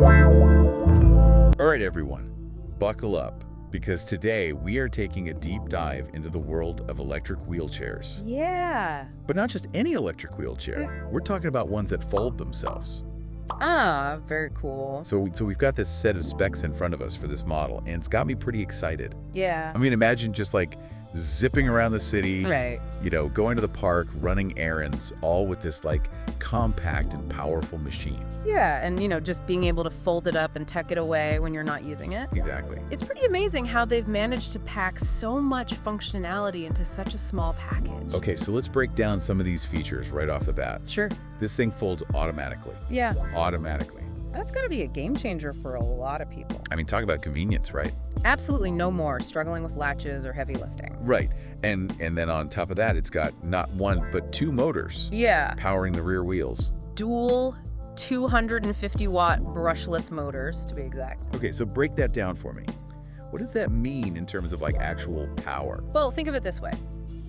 All right, everyone, buckle up, because today we are taking a deep dive into the world of electric wheelchairs. Yeah. But not just any electric wheelchair. We're talking about ones that fold themselves. Ah, very cool. So we've got this set of specs in front of us for this model, and it's got me pretty excited. Yeah. I mean, imagine just like zipping around the city, Right. Going to the park, running errands, all with this like compact and powerful machine. Yeah, and just being able to fold it up and tuck it away when you're not using it. Exactly. It's pretty amazing how they've managed to pack so much functionality into such a small package. Okay, so let's break down some of these features right off the bat. Sure. This thing folds automatically. Yeah. Automatically. That's got to be a game changer for a lot of people. I mean, talk about convenience, right? Absolutely no more struggling with latches or heavy lifting. Right. And then on top of that, it's got not one, but two motors Yeah. powering the rear wheels. Dual 250-watt brushless motors, to be exact. Okay, so break that down for me. What does that mean in terms of like actual power? Well, think of it this way.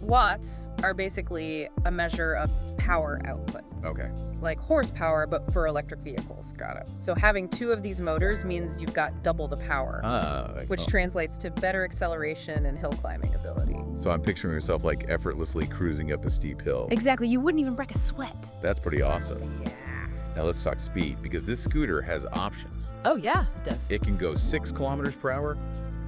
Watts are basically a measure of power output, Okay, like horsepower, but for electric vehicles. got it. So having two of these motors means you've got double the power, which translates to better acceleration and hill climbing ability. So I'm picturing myself like effortlessly cruising up a steep hill. Exactly. You wouldn't even break a sweat. That's pretty awesome. Yeah. Now let's talk speed, because this scooter has options. Oh, yeah, it does. It can go 6 kilometers per hour,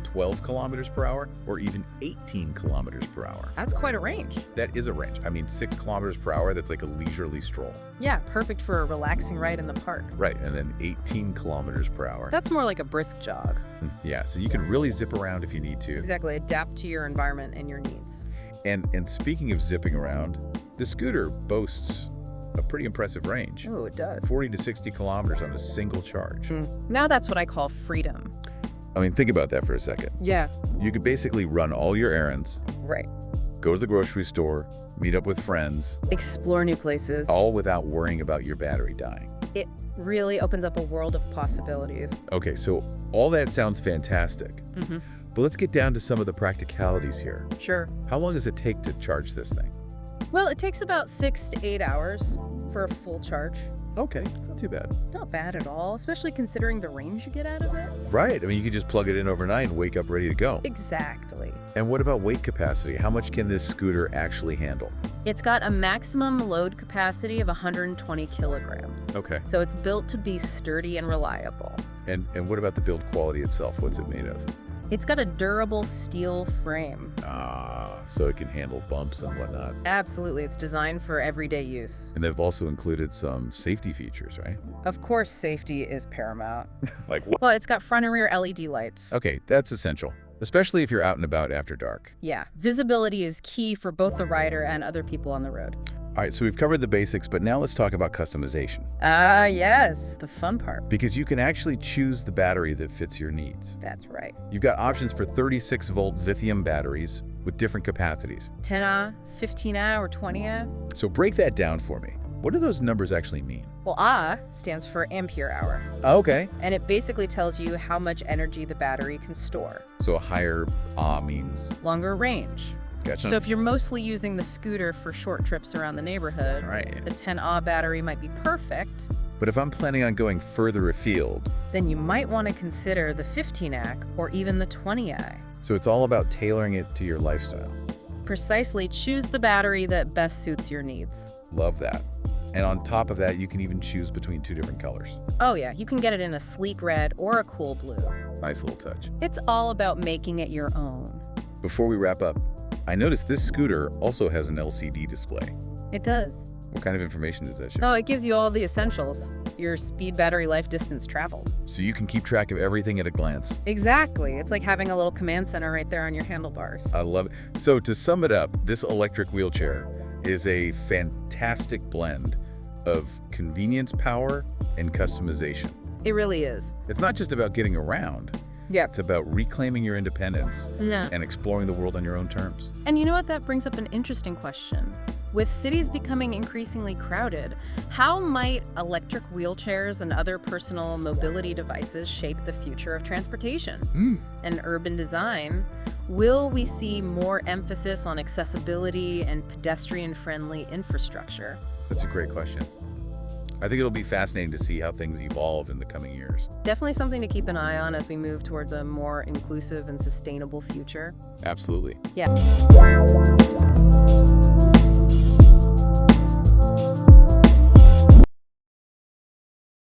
12 kilometers per hour, or even 18 kilometers per hour. That's quite a range. That is a range. I mean, 6 kilometers per hour, that's like a leisurely stroll. Yeah, perfect for a relaxing ride in the park. Right, and then 18 kilometers per hour. That's more like a brisk jog. Yeah, so you can really zip around if you need to. Exactly. Adapt to your environment and your needs. And speaking of zipping around, the scooter boasts a pretty impressive range. Oh, it does. 40 to 60 kilometers on a single charge. Now that's what I call freedom. I mean, think about that for a second. Yeah. You could basically run all your errands, Right. go to the grocery store, meet up with friends, Explore new places. all without worrying about your battery dying. It really opens up a world of possibilities. Okay, so all that sounds fantastic. Mm-hmm. But let's get down to some of the practicalities here. Sure. How long does it take to charge this thing? Well, it takes about 6 to 8 hours for a full charge. Okay, it's not too bad. Not bad at all, especially considering the range you get out of it. Right, I mean, you could just plug it in overnight and wake up ready to go. Exactly. And what about weight capacity? How much can this scooter actually handle? It's got a maximum load capacity of 120 kilograms. Okay. So it's built to be sturdy and reliable. And what about the build quality itself? What's it made of? It's got a durable steel frame. So it can handle bumps and whatnot. Absolutely, it's designed for everyday use. And they've also included some safety features, right? Of course, safety is paramount. Like what? Well, it's got front and rear LED lights. Okay, that's essential, especially if you're out and about after dark. Yeah, visibility is key for both the rider and other people on the road. All right, so we've covered the basics, but now let's talk about customization. Ah, yes, the fun part. Because you can actually choose the battery that fits your needs. That's right. You've got options for 36-volt lithium batteries with different capacities. 10Ah, 15Ah, or 20Ah? So break that down for me. What do those numbers actually mean? Well, Ah stands for ampere hour, Okay. and it basically tells you how much energy the battery can store. So a higher means... Longer range. Gotcha. So if you're mostly using the scooter for short trips around the neighborhood, Right. the 10Ah battery might be perfect. But if I'm planning on going further afield, Then you might want to consider the 15Ah or even the 20Ah. so it's all about tailoring it to your lifestyle. Precisely, choose the battery that best suits your needs. Love that. And on top of that, you can even choose between 2 different colors. Oh yeah, you can get it in a sleek red or a cool blue. Nice little touch. It's all about making it your own. Before we wrap up, I noticed this scooter also has an LCD display. It does. What kind of information does that show? Oh, it gives you all the essentials. Your speed, battery, life, distance traveled. So you can keep track of everything at a glance. Exactly. It's like having a little command center right there on your handlebars. I love it. So to sum it up, this electric wheelchair is a fantastic blend of convenience, power, and customization. It really is. It's not just about getting around. Yep. It's about reclaiming your independence Yeah. and exploring the world on your own terms. And you know what? That brings up an interesting question. With cities becoming increasingly crowded, how might electric wheelchairs and other personal mobility devices shape the future of transportation and urban design? Will we see more emphasis on accessibility and pedestrian-friendly infrastructure? That's a great question. I think it'll be fascinating to see how things evolve in the coming years. Definitely something to keep an eye on as we move towards a more inclusive and sustainable future. Absolutely. Yeah.